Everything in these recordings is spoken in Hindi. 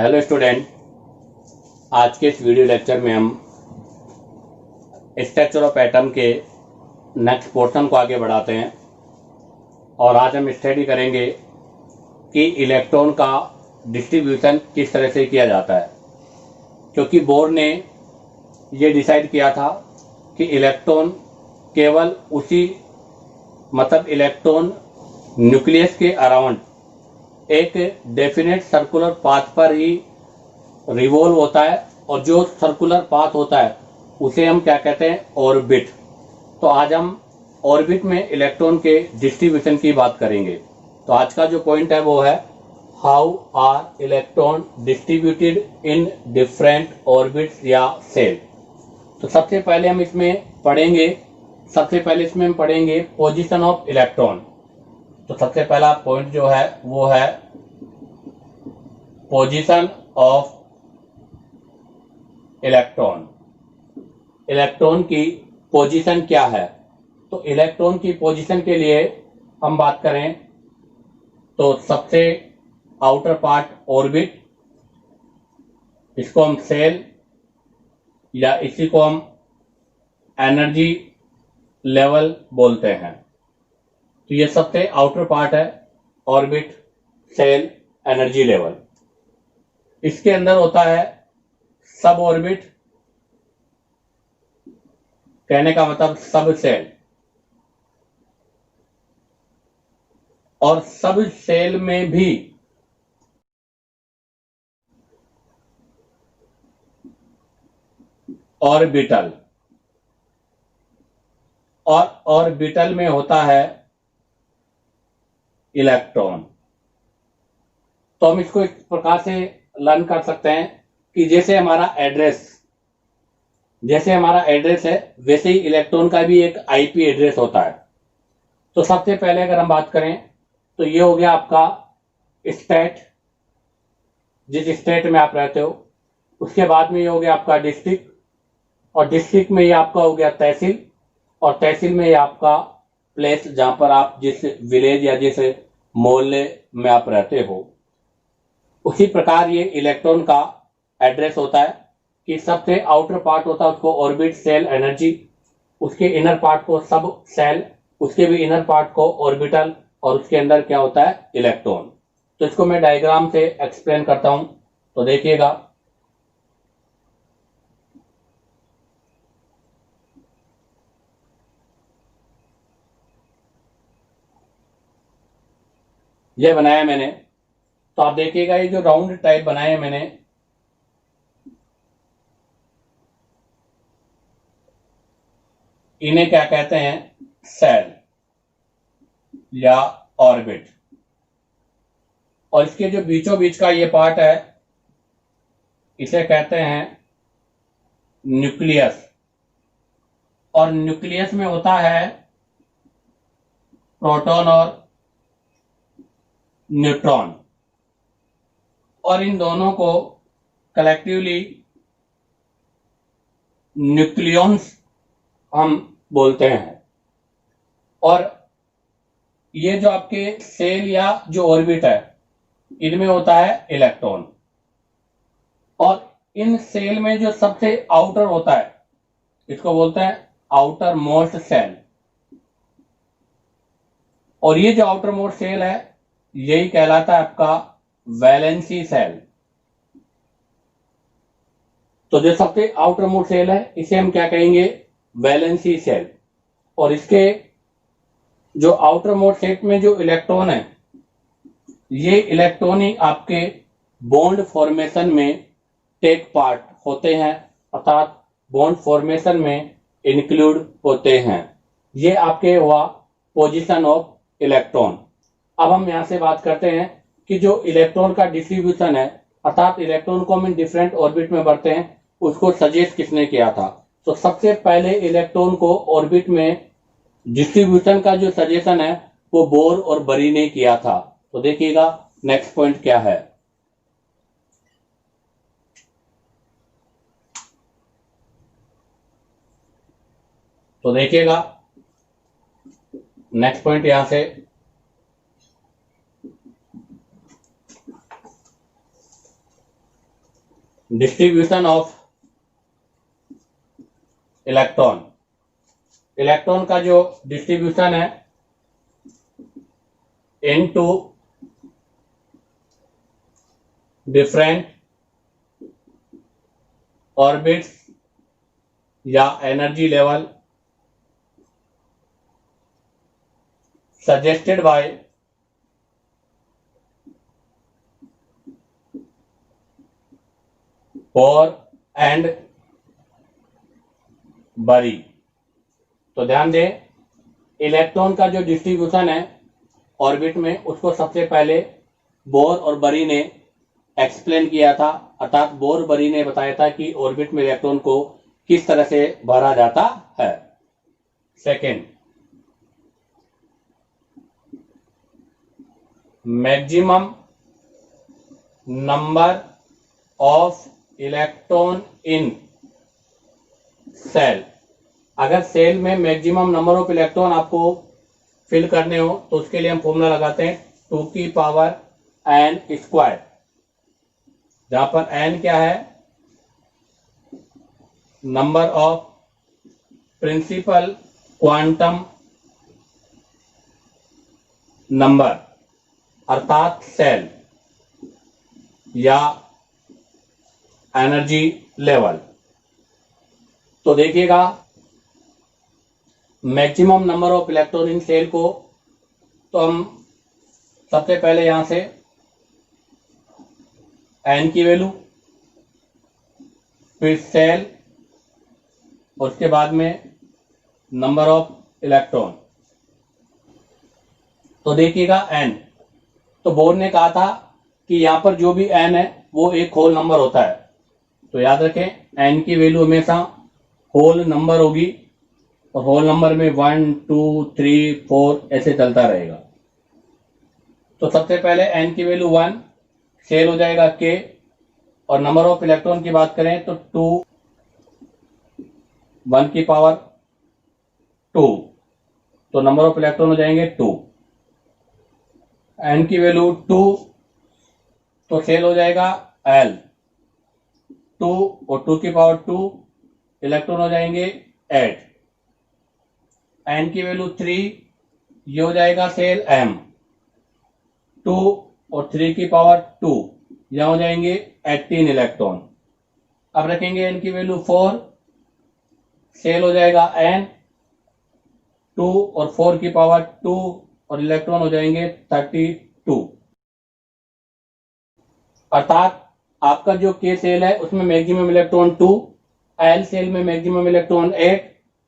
हेलो स्टूडेंट, आज के इस वीडियो लेक्चर में हम स्ट्रक्चर ऑफ एटम के नेक्स्ट पोर्शन को आगे बढ़ाते हैं और आज हम स्टडी करेंगे कि इलेक्ट्रॉन का डिस्ट्रीब्यूशन किस तरह से किया जाता है। क्योंकि बोर ने ये डिसाइड किया था कि इलेक्ट्रॉन केवल इलेक्ट्रॉन न्यूक्लियस के अराउंड एक डेफिनेट सर्कुलर पाथ पर ही रिवॉल्व होता है और जो सर्कुलर पाथ होता है उसे हम क्या कहते हैं, ऑर्बिट। तो आज हम ऑर्बिट में इलेक्ट्रॉन के डिस्ट्रीब्यूशन की बात करेंगे। तो आज का जो पॉइंट है वो है how are electron distributed in different orbits या सेल। तो सबसे पहले हम इसमें पढ़ेंगे पोजीशन ऑफ इलेक्ट्रॉन। तो सबसे पहला पॉइंट जो है वो है पोजीशन ऑफ इलेक्ट्रॉन। इलेक्ट्रॉन की पोजीशन क्या है? तो इलेक्ट्रॉन की पोजीशन के लिए हम बात करें तो सबसे आउटर पार्ट ऑर्बिट, इसको हम सेल या इसी को हम एनर्जी लेवल बोलते हैं। तो ये सबसे आउटर पार्ट है ऑर्बिट, सेल, एनर्जी लेवल। इसके अंदर होता है सब ऑर्बिट, कहने का मतलब सब सेल, और सब सेल में भी ऑर्बिटल, और ऑर्बिटल में होता है इलेक्ट्रॉन। तो हम इसको इस प्रकार से लर्न कर सकते हैं कि जैसे हमारा एड्रेस है वैसे ही इलेक्ट्रॉन का भी एक आईपी एड्रेस होता है। तो सबसे पहले अगर हम बात करें तो ये हो गया आपका स्टेट, जिस स्टेट में आप रहते हो। उसके बाद में ये हो गया आपका डिस्ट्रिक्ट, और डिस्ट्रिक्ट में ये आपका हो गया तहसील, और तहसील में ये आपका प्लेस जहां पर आप जिस विलेज या जिस मोहल्ले में आप रहते हो। उसी प्रकार ये इलेक्ट्रॉन का एड्रेस होता है कि सबसे आउटर पार्ट होता है उसको ऑर्बिट, सेल, एनर्जी, उसके इनर पार्ट को सब सेल, उसके भी इनर पार्ट को ऑर्बिटल, और उसके अंदर क्या होता है, इलेक्ट्रॉन। तो इसको मैं डायग्राम से एक्सप्लेन करता हूं, तो देखिएगा। ये बनाया मैंने, तो आप देखिएगा ये जो राउंड टाइप बनाए हैं मैंने, इन्हें क्या कहते हैं, सेल या ऑर्बिट। और इसके जो बीचों बीच का ये पार्ट है इसे कहते हैं न्यूक्लियस। और न्यूक्लियस में होता है प्रोटॉन और न्यूट्रॉन, और इन दोनों को कलेक्टिवली न्यूक्लियॉन्स हम बोलते हैं। और ये जो आपके सेल या जो ऑर्बिट है इनमें होता है इलेक्ट्रॉन, और इन सेल में जो सबसे आउटर होता है इसको बोलते हैं आउटर मोस्ट सेल। और ये जो आउटर मोस्ट सेल है यही कहलाता है आपका वैलेंसी सेल। तो जो सबसे आउटर मोस्ट सेल है इसे हम क्या कहेंगे, वैलेंसी सेल। और इसके जो आउटर मोस्ट सेल में जो इलेक्ट्रॉन है ये इलेक्ट्रॉन ही आपके बॉन्ड फॉर्मेशन में टेक पार्ट होते हैं, अर्थात बॉन्ड फॉर्मेशन में इंक्लूड होते हैं। ये आपके हुआ पोजीशन ऑफ इलेक्ट्रॉन। अब हम यहां से बात करते हैं कि जो इलेक्ट्रॉन का डिस्ट्रीब्यूशन है, अर्थात इलेक्ट्रॉन को हम डिफरेंट ऑर्बिट में बढ़ते हैं, उसको सजेस्ट किसने किया था। तो सबसे पहले इलेक्ट्रॉन को ऑर्बिट में डिस्ट्रीब्यूशन का जो सजेशन है वो बोर और बरी ने किया था। तो देखिएगा नेक्स्ट पॉइंट क्या है। तो देखिएगा नेक्स्ट पॉइंट यहां से डिस्ट्रीब्यूशन ऑफ इलेक्ट्रॉन, इलेक्ट्रॉन का जो डिस्ट्रीब्यूशन है इनटू डिफरेंट ऑर्बिट्स या energy level suggested by Bohr and बरी। तो ध्यान दें, इलेक्ट्रॉन का जो डिस्ट्रीब्यूशन है ऑर्बिट में, उसको सबसे पहले बोर और बरी ने एक्सप्लेन किया था, अर्थात बोर बरी ने बताया था कि ऑर्बिट में इलेक्ट्रॉन को किस तरह से भरा जाता है। Second, maximum number of electron in shell. अगर सेल में मैक्सिमम नंबर ऑफ इलेक्ट्रॉन आपको फिल करने हो तो उसके लिए हम फॉर्मूला लगाते हैं 2 की पावर n स्क्वायर, जहां पर n क्या है, number of principal quantum number, अर्थात सेल या एनर्जी लेवल। तो देखिएगा, maximum number of electron in shell को तो हम सबसे पहले यहां से n की वैल्यू, फिर सेल, और उसके बाद में नंबर ऑफ इलेक्ट्रॉन। तो देखिएगा n, तो बोर ने कहा था कि यहां पर जो भी n है वो एक होल नंबर होता है। तो याद रखें, n की वैल्यू हमेशा होल नंबर होगी और होल नंबर में 1 2 3 4 ऐसे चलता रहेगा। तो सबसे पहले n की वैल्यू 1, सेल हो जाएगा k, और नंबर ऑफ इलेक्ट्रॉन की बात करें तो 2, 1 की पावर 2, तो नंबर ऑफ इलेक्ट्रॉन हो जाएंगे 2। n की वैल्यू 2, तो सेल हो जाएगा l, 2 और 2 की पावर 2, इलेक्ट्रॉन हो जाएंगे 8। n की वैल्यू 3, ये हो जाएगा सेल m, 2 और 3 की पावर 2, यहां हो जाएंगे 18 इलेक्ट्रॉन। अब रखेंगे n की वैल्यू 4, सेल हो जाएगा n, 2 और 4 की पावर 2, और इलेक्ट्रॉन हो जाएंगे 32। अर्थात आपका जो K सेल है उसमें मैक्सिमम इलेक्ट्रॉन 2, L सेल में मैक्सिमम इलेक्ट्रॉन 8,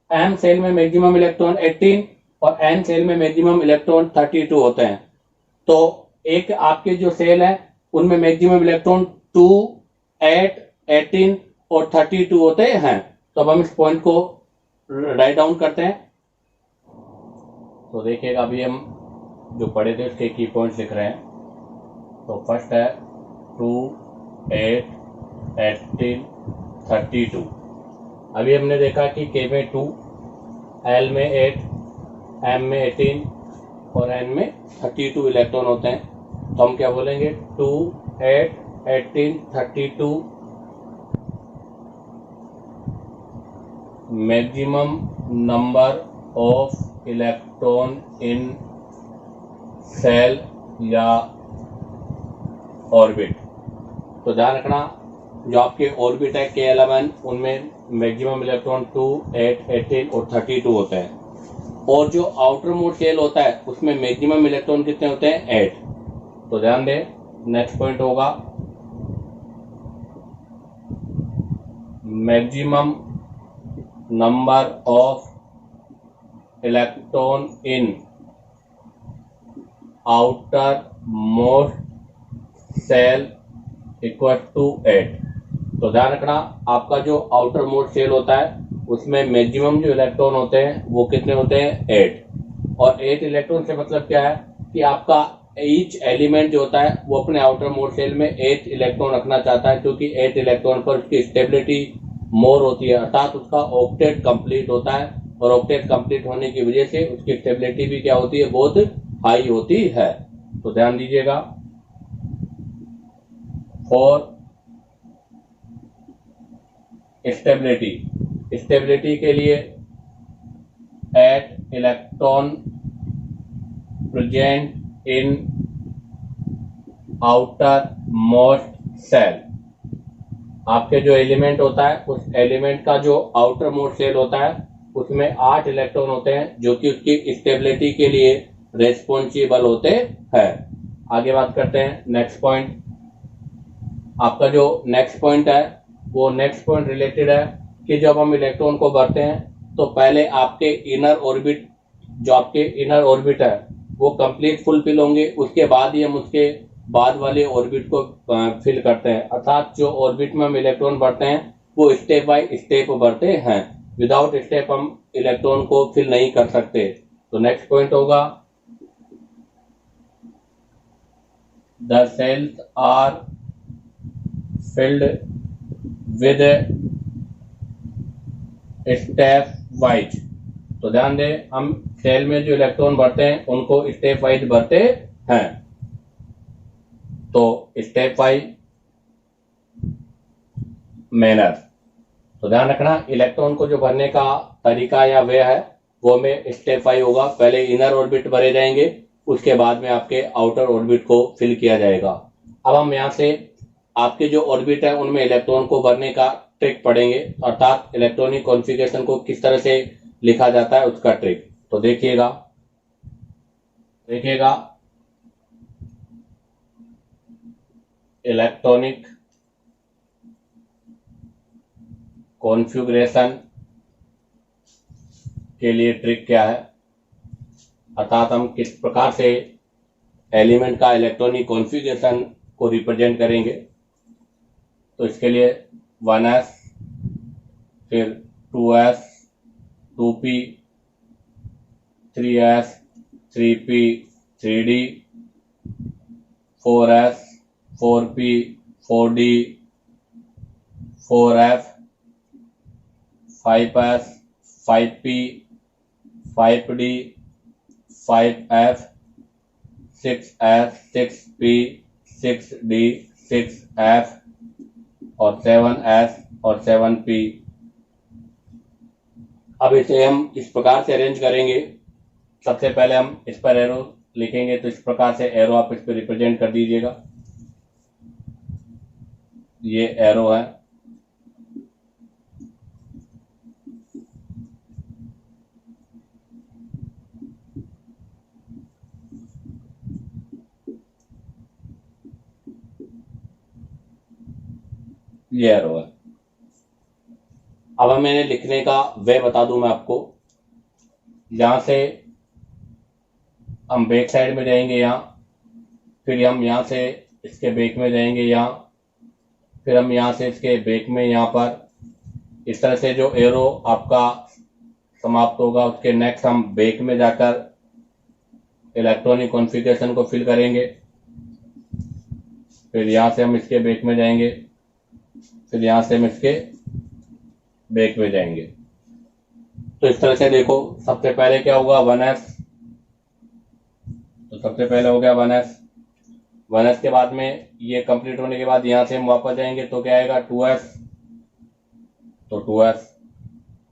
M सेल में मैक्सिमम इलेक्ट्रॉन 18 और N सेल में मैक्सिमम इलेक्ट्रॉन 32 होते हैं। तो एक आपके जो सेल है उनमें मैक्सिमम इलेक्ट्रॉन 2, 8, 18 और 32 होते हैं। तो अब हम इस पॉइंट को राइट डाउन करते हैं। तो देखिएगा, अभी हम जो पढ़े थे उसके की पॉइंट्स लिख रहे हैं। तो फर्स्ट है 2, 8, 18, 32। अभी हमने देखा कि K में 2, L में 8, M में 18 और N में 32 इलेक्ट्रॉन होते हैं। तो हम क्या बोलेंगे, 2, 8, 18, 32 maximum number of electron in shell या ऑर्बिट। तो ध्यान रखना, जो आपके ऑर्बिट है K11, उनमें मैक्सिमम इलेक्ट्रॉन 2, 8, 18 और 32 होते हैं, और जो आउटर मोड सेल होता है उसमें मैक्सिमम इलेक्ट्रॉन कितने होते हैं, 8। तो ध्यान दें, नेक्स्ट पॉइंट होगा maximum number of electron in outermost shell equal to 8। तो ध्यान रखना, आपका जो आउटर मोड सेल होता है उसमें मैक्सिमम जो इलेक्ट्रॉन होते हैं वो कितने होते हैं, 8। और 8 इलेक्ट्रॉन से मतलब क्या है कि आपका ईच एलिमेंट जो होता है वो अपने आउटर मोड सेल में 8 इलेक्ट्रॉन रखना चाहता है, क्योंकि 8 इलेक्ट्रॉन पर उसकी स्टेबिलिटी मोर होती है, अर्थात उसका ऑक्टेट कंप्लीट होता है, और ऑक्टेट कंप्लीट होने की वजह से उसकी स्टेबिलिटी भी क्या होती है, बहुत हाई होती है। तो ध्यान दीजिएगा, 4 स्टेबिलिटी, स्टेबिलिटी के लिए eight electron present in outermost shell, आपके जो एलिमेंट होता है उस एलिमेंट का जो आउटर मोस्ट सेल होता है उसमें 8 इलेक्ट्रॉन होते हैं जो कि उसकी स्टेबिलिटी के लिए रेस्पॉन्सिबल होते हैं। आगे बात करते हैं नेक्स्ट पॉइंट। आपका जो नेक्स्ट पॉइंट है वो नेक्स्ट पॉइंट रिलेटेड है कि जब हम इलेक्ट्रॉन को भरते हैं तो पहले आपके इनर ऑर्बिट, जो आपके इनर ऑर्बिट है वो कंप्लीट फुलफिल होंगे, उसके बाद ही हम उसके बाद वाले ऑर्बिट को फिल करते हैं। अर्थात जो ऑर्बिट में हम इलेक्ट्रॉन भरते हैं वो स्टेप बाय स्टेप भरते हैं, विदाउट स्टेप हम इलेक्ट्रॉन को फिल नहीं कर सकते। तो नेक्स्ट पॉइंट होगा the shells are filled with stepwise. तो ध्यान दें, हम सेल में जो इलेक्ट्रॉन भरते हैं उनको स्टेप वाइज भरते हैं। तो स्टेप वाइज मैनर, तो ध्यान रखना इलेक्ट्रॉन को जो भरने का तरीका या वे है वो में स्टेप वाइज होगा। पहले इनर ऑर्बिट भरे जाएंगे, उसके बाद में आपके आउटर ऑर्बिट को फिल किया जाएगा। अब हम यहाँ से आपके जो ऑर्बिट है उनमें इलेक्ट्रॉन को भरने का ट्रिक पढ़ेंगे, अर्थात इलेक्ट्रॉनिक कॉन्फ़िगरेशन को किस तरह से लिखा जाता है उसका ट्रिक। तो देखिएगा इलेक्ट्रॉनिक कॉन्फ़िगरेशन के लिए ट्रिक क्या है, अर्थात हम किस प्रकार से एलिमेंट का इलेक्ट्रॉनिक कॉन्फ़िगरेशन को रिप्रेजेंट करेंगे। तो इसके लिए 1s, फिर 2s, 2p, 3s, 3p, 3d, 4s, 4p, 4d, 4f, 5s, 5p, 5d, 5f, 6s, 6p, 6d, 6f और 7s और 7p। अब इसे हम इस प्रकार से अरेंज करेंगे। सबसे पहले हम इस पर एरो लिखेंगे, तो इस प्रकार से एरो आप इस पर रिप्रेजेंट कर दीजिएगा। ये एरो है, ये एरो है। अब मैंने लिखने का वे बता दूं मैं आपको। यहां से हम बैक साइड में जाएंगे यहाँ, फिर हम यहाँ से इसके बैक में जाएंगे यहाँ, फिर हम यहाँ से इसके बैक में यहाँ पर इस तरह से जो एरो आपका समाप्त होगा उसके नेक्स्ट हम बैक में जाकर इलेक्ट्रॉनिक कॉन्फ़िगरेशन को फिल करेंगे। फिर यहाँ से हम इसके बैक में जाएंगे, फिर यहाँ से हम इसके बैक में जाएंगे। तो इस तरह से देखो, सबसे पहले क्या होगा 1s, तो सबसे पहले हो गया 1s के बाद में ये कंप्लीट होने के बाद यहाँ से हम वापस जाएंगे तो क्या आएगा 2s, तो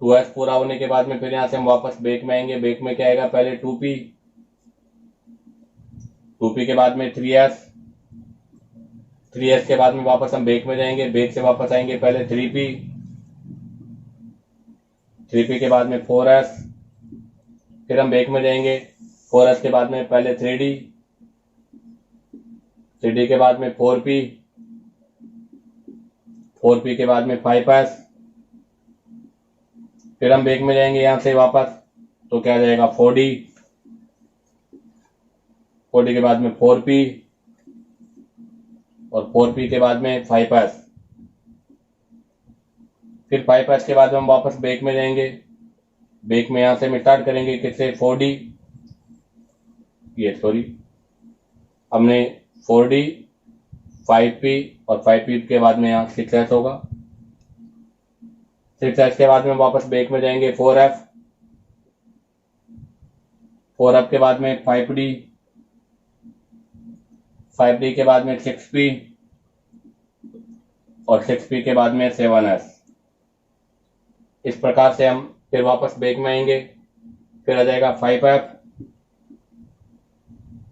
2s पूरा होने के बाद में फिर यहाँ से हम वापस बैक में आएंगे। बैक में क्या आएगा, पहले 2p के बाद में 3s के बाद में वापस हम बैक में जाएंगे। बैक से वापस आएंगे, पहले 3p के बाद में 4s, फिर हम बैक में जाएंगे। 4s के बाद में पहले 3d के बाद में 4p के बाद में 5s, फिर हम बैक में जाएंगे यहाँ से वापस, तो क्या जाएगा 4d के बाद में 4p और 4p के बाद में 5s, फिर 5s के बाद हम वापस बैक में जाएंगे। बैक में यहाँ से हम स्टार्ट करेंगे किससे 4d, हमने 4d, 5p और 5p के बाद में यहाँ 6s होगा। 6s के बाद में वापस बैक में जाएंगे 4f के बाद में 5d, 5d के बाद में 6p और 6p के बाद में 7s। इस प्रकार से हम फिर वापस बैक में आएंगे, फिर आ जाएगा 5f,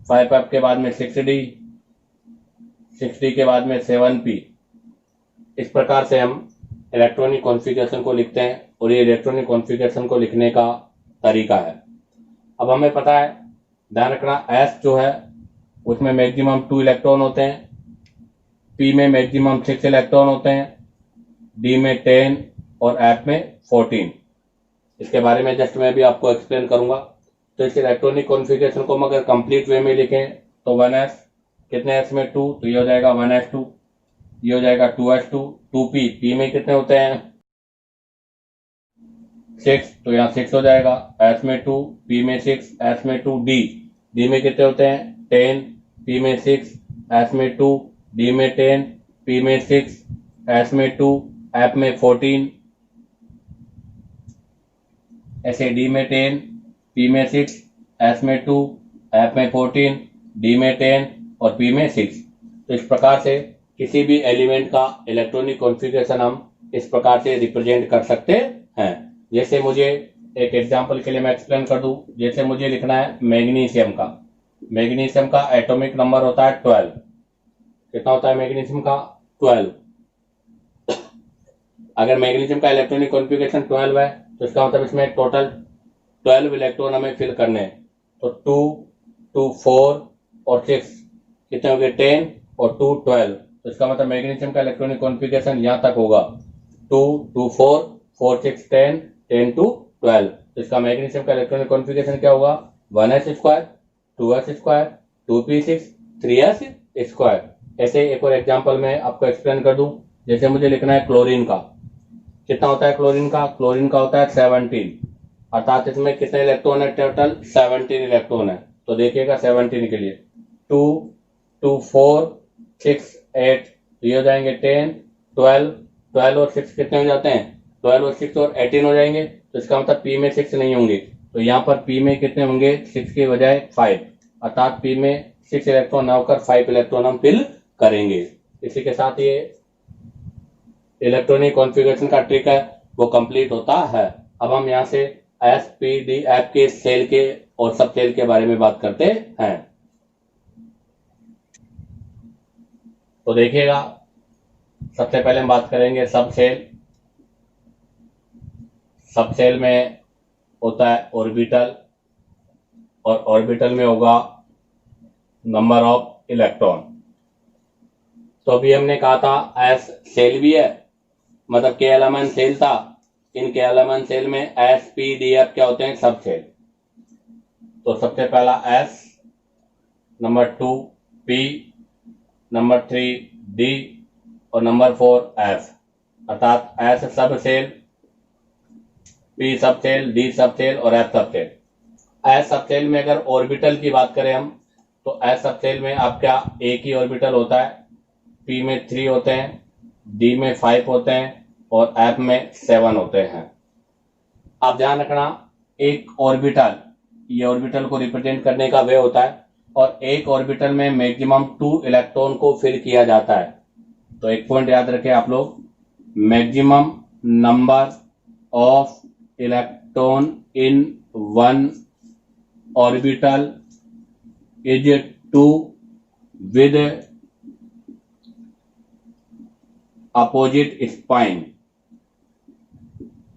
5f के बाद में 6d, 6d के बाद में 7p। इस प्रकार से हम इलेक्ट्रॉनिक कॉन्फ़िगरेशन को लिखते हैं और ये इलेक्ट्रॉनिक कॉन्फ़िगरेशन को लिखने का तरीका है। अब हमें पता है, ध्यान रखना, S जो है उसमें मैक्सिमम 2 इलेक्ट्रॉन होते हैं, P में मैक्सिमम 6 इलेक्ट्रॉन होते हैं, D में 10 और F में 14। इसके बारे में जस्ट मैं भी आपको एक्सप्लेन करूंगा। तो इस इलेक्ट्रॉनिक कॉन्फ़िगरेशन को हम अगर कंप्लीट वे में लिखें तो 1s, कितने s में 2, तो ये हो जाएगा 1s2, ये हो जाएगा 2s2, 2p, p में कितने होते हैं 6, तो यहाँ 6 हो जाएगा, s में 2, p में 6, s में 2, d में कितने होते हैं 10, p में 6, s में 2, d में 10, p में 6, s में 2, f में 14, ऐसे d में 10, p में 6, s में 2, f में 14, d में 10 और p में 6। तो इस प्रकार से किसी भी एलिमेंट का इलेक्ट्रॉनिक कॉन्फ़िगरेशन हम इस प्रकार से रिप्रेजेंट कर सकते हैं। जैसे मुझे एक एग्जांपल के लिए मैं एक्सप्लेन कर दूं, जैसे मुझे लिखना है मैग्नीशियम का एटॉमिक नंबर होता है 12। कितना होता है मैग्नीशियम का 12। अगर मैग्नीशियम का इलेक्ट्रॉनिक कॉन्फ़िगरेशन 12 है तो इसका मतलब इसमें टोटल 12 इलेक्ट्रॉन हमें फिल करने हैं। तो 2, 2, 4 और 6 कितने हो गए 10 और 2, 12। तो इसका मतलब मैग्नीशियम का इलेक्ट्रॉनिक कॉन्फ़िगरेशन यहाँ तक होगा 2, 2, 4, 4, 6, 10, 10 to 12। तो इसका मैग्नीशियम का इलेक्ट्रॉनिक कॉन्फ़िगरेशन क्या होगा 1s², 2s², 2p6, 3s²। ऐसे एक और एग्जांपल में आपको एक्सप्लेन कर दूं, जैसे मुझे लिखना है क्लोरीन का। कितना होता है क्लोरीन का होता है 17, अर्थात इसमें कितने इलेक्ट्रॉन है टोटल 17 इलेक्ट्रॉन है। तो देखिएगा 17 के लिए 2, 2, 4, 6, 8, ये हो जाएंगे 10, 12, 12 और 6 कितने हो जाते हैं 12 और 6 और 18 हो जाएंगे। तो इसका मतलब p में 6 नहीं होंगे, तो यहाँ पर p में कितने होंगे 6 के बजाय 5, अर्थात p में 6 इलेक्ट्रॉन ना होकर 5 इलेक्ट्रॉन हम फिल करेंगे। इसी के साथ ये इलेक्ट्रॉनिक कॉन्फ़िगरेशन का ट्रिक है वो कंप्लीट होता है। अब हम यहाँ से एस पी डी एफ के सेल के और सब सेल के बारे में बात करते हैं। तो देखिएगा, सबसे पहले हम बात करेंगे सब सेल। सब सेल में होता है ऑर्बिटल, और ऑर्बिटल में होगा नंबर ऑफ इलेक्ट्रॉन। तो अभी हमने कहा था एस सेल भी है, मतलब के एलिमेंट सेल था, इन के एलिमेंट सेल में एस पी डी एफ क्या होते हैं सब सेल। तो सबसे पहला S, number 2 P, number 3 D और नंबर 4 एफ, अर्थात एस सब सेल, पी सब सेल, डी सब सेल और एफ सब सेल। एस सब सेल में अगर ऑर्बिटल की बात करें हम, तो एस सब सेल में आपका एक ही ऑर्बिटल होता है, पी में 3 होते हैं, डी में 5 होते हैं और एफ में 7 होते हैं। आप ध्यान रखना, एक ऑर्बिटल, ये ऑर्बिटल को रिप्रेजेंट करने का वे होता है, और एक ऑर्बिटल में मैक्सिमम 2 इलेक्ट्रॉन को फिल किया जाता है। तो एक पॉइंट याद रखें आप लोग, maximum number of electron in one orbital is 2 with opposite spine.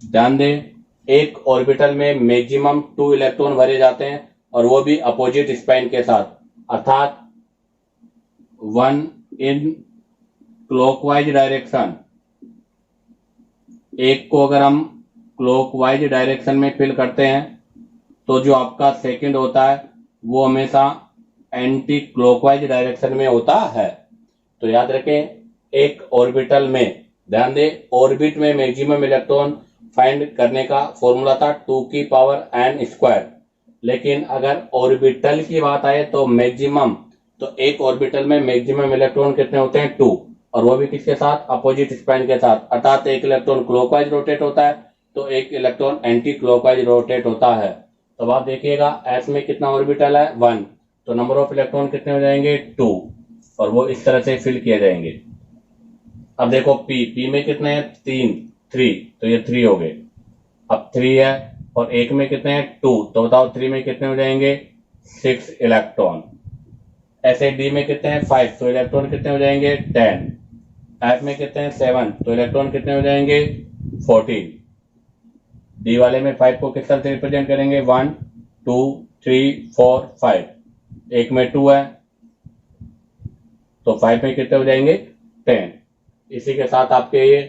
ध्यान दें, एक ऑर्बिटल में मैक्सिमम 2 इलेक्ट्रॉन भरे जाते हैं और वो भी अपोजिट स्पाइन के साथ, अर्थात 1 इन क्लॉकवाइज डायरेक्शन। एक को अगर हम क्लॉकवाइज डायरेक्शन में फिल करते हैं तो जो आपका सेकंड होता है वो हमेशा एंटी क्लॉकवाइज डायरेक्शन में होता है। तो याद रखें, एक ऑर्बिटल में, ध्यान दें, ऑर्बिट में मैक्सिमम इलेक्ट्रॉन फाइंड करने का फॉर्मूला था 2 की पावर n²। लेकिन अगर ऑर्बिटल की बात आए तो मैक्सिमम, तो एक ऑर्बिटल में मैक्सिमम इलेक्ट्रॉन कितने होते हैं 2, और वो भी किसके साथ अपोजिट स्पाइन के साथ, अर्थात एक इलेक्ट्रॉन क्लॉकवाइज रोटेट होता है तो एक इलेक्ट्रॉन एंटी क्लॉकवाइज रोटेट होता है। तो आप देखिएगा एस में कितना ऑर्बिटल है 1, तो नंबर ऑफ इलेक्ट्रॉन कितने हो जाएंगे 2, और वो इस तरह से फिल किए जाएंगे। अब देखो पी में कितने हैं 3, तो ये 3 हो गए। अब 3 है और एक में कितने हैं 2, तो बताओ 3 में कितने हो जाएंगे 6 इलेक्ट्रॉन। ऐसे डी में कितने हैं 5, तो इलेक्ट्रॉन कितने हो जाएंगे 10। एफ में कितने हैं 7, तो इलेक्ट्रॉन कितने हो जाएंगे 14। डी वाले में 5 को किस तरह से रिप्रेजेंट करेंगे 1 2 3 4 5, एक में 2 है तो 5 में कितने हो जाएंगे 10। इसी के साथ आपके ये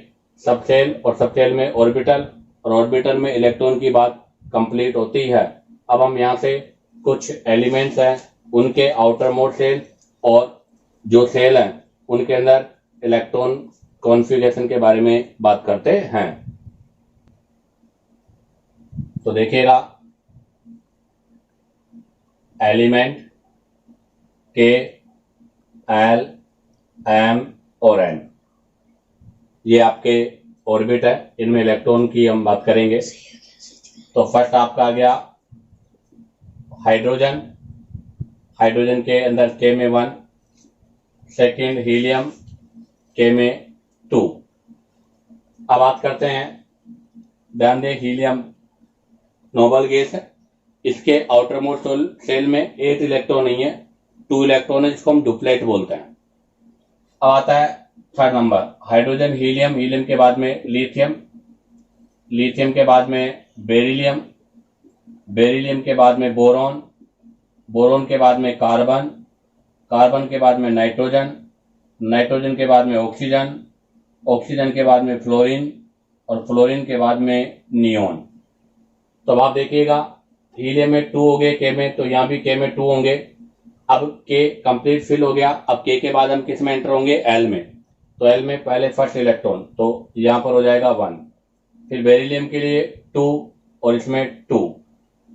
सबसेल और सबसेल में ऑर्बिटल और ऑर्बिटल में इलेक्ट्रॉन की बात कंप्लीट होती है। अब हम यहाँ से कुछ एलिमेंट्स हैं उनके आउटर मोड सेल और जो सेल हैं उनके अंदर इलेक्ट्रॉन कॉन्फ़िगरेशन के बारे में बात करते हैं। तो देखिएगा एलिमेंट के एल एम और एन ये आपके ऑर्बिट है, इनमें इलेक्ट्रॉन की हम बात करेंगे। तो फर्स्ट आपका आ गया हाइड्रोजन, हाइड्रोजन के अंदर के में 1, सेकेंड हीलियम के में 2। अब बात करते हैं, ध्यान दें हीलियम नोबल गैस है, इसके आउटर मोस्ट सेल में 8 इलेक्ट्रॉन नहीं है 2 इलेक्ट्रॉन है जिसको हम डुप्लेट बोलते हैं। अब आता है third number hydrogen helium, helium के बाद में लिथियम, लिथियम के बाद में बेरिलियम, बेरिलियम के बाद में बोरॉन, बोरॉन के बाद में कार्बन, कार्बन के बाद में नाइट्रोजन, नाइट्रोजन के बाद में ऑक्सीजन, ऑक्सीजन के बाद में फ्लोरीन और फ्लोरीन के बाद में नियोन। तो अब आप देखिएगा हीलियम में 2 हो गए के में, तो यहाँ भी के में 2 होंगे। अब के कंप्लीट फिल हो गया। अब के बाद हम किस में एंटर होंगे एल में, तो एल में पहले फर्स्ट इलेक्ट्रॉन तो यहाँ पर हो जाएगा 1, फिर बेरिलियम के लिए 2 और इसमें 2,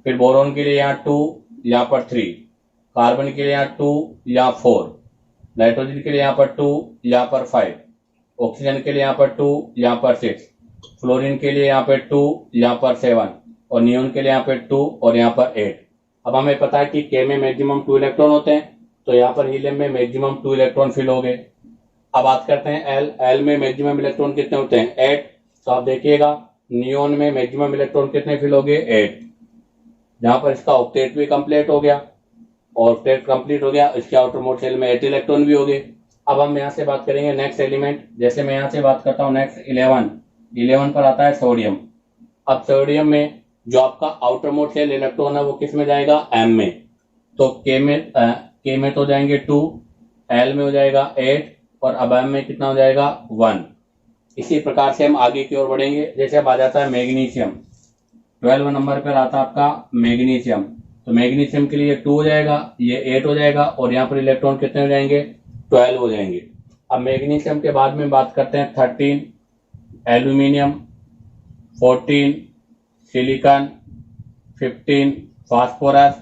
फिर बोरॉन के लिए यहाँ 2 यहाँ पर 3, कार्बन के लिए यहाँ 2 यहाँ 4, नाइट्रोजन के लिए यहाँ पर 2 यहाँ पर 5, ऑक्सीजन के लिए यहाँ पर 2 यहाँ पर 6, फ्लोरीन के लिए यहाँ पर 2 यहाँ पर 7 और नियोन के लिए यहाँ पर 2 और यहाँ पर 8। अब हमें पता है कि के में मैक्सिमम 2 इलेक्ट्रॉन होते हैं, तो यहाँ पर हीलियम में मैक्सिमम 2 इलेक्ट्रॉन फिल हो गए। अब बात करते हैं एल, एल में मैक्सिमम इलेक्ट्रॉन कितने होते हैं 8। तो आप देखिएगा नियोन में मैक्सिमम इलेक्ट्रॉन कितने फिल हो गए 8, जहां पर इसका ऑक्टेट भी कंप्लीट हो गया, ऑक्टेट कंप्लीट हो गया, इसके आउटर मोड सेल में 8 इलेक्ट्रॉन भी हो गए। अब हम यहाँ से बात करेंगे नेक्स्ट एलिमेंट, जैसे मैं यहाँ से बात करता हूँ नेक्स्ट 11 पर आता है सोडियम। अब सोडियम में जो आपका आउटर मोड सेल इलेक्ट्रॉन है वो किस में जाएगा एम में, तो के में तो जाएंगे 2, एल में हो जाएगा 8 और अब एम में कितना हो जाएगा 1। इसी प्रकार से हम आगे की ओर बढ़ेंगे। जैसे अब आ जाता है मैग्नीशियम, 12 नंबर पर आता है आपका मैग्नीशियम, तो मैग्नीशियम के लिए 2 हो जाएगा, ये 8 हो जाएगा और यहाँ पर इलेक्ट्रॉन कितने हो जाएंगे 12 हो जाएंगे। अब मैग्नीशियम के बाद में बात करते हैं 13 aluminium, 14 silicon, 15 phosphorus,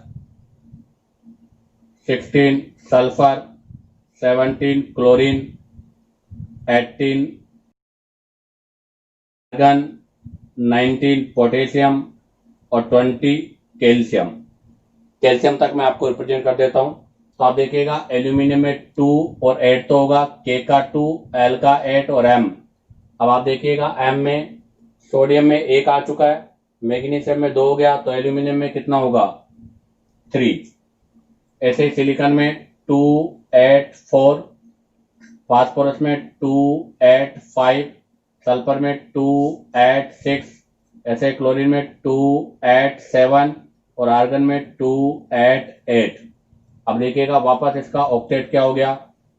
16 sulphur, 17 chlorine, 18 argon, 19 potassium और 20 कैल्शियम। कैल्शियम तक मैं आपको रिप्रेजेंट कर देता हूं। तो आप देखिएगा एल्यूमिनियम में 2 और 8 तो होगा, के का 2, एल का 8 और एम। अब आप देखिएगा एम में सोडियम में 1 आ चुका है, मैग्नीशियम में 2 हो गया, तो एल्यूमिनियम में कितना होगा 3। ऐसे ही सिलिकॉन में 2 8 4, फास्फोरस में 2 8 5, सल्फर में 2 8 6, ऐसे क्लोरीन में 2 8 7 और आर्गन में 2 8 8। अब देखिएगा वापस इसका ऑक्टेट क्या हो गया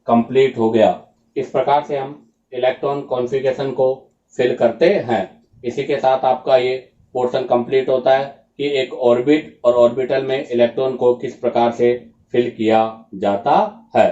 कंप्लीट हो गया। इस प्रकार से हम इलेक्ट्रॉन कॉन्फ़िगरेशन को फिल करते हैं। इसी के साथ आपका ये पोर्शन कंप्लीट होता है कि एक ऑर्बिट और ऑर्बिटल में इलेक्ट्रॉन को किस प्रकार से फिल किया जाता है।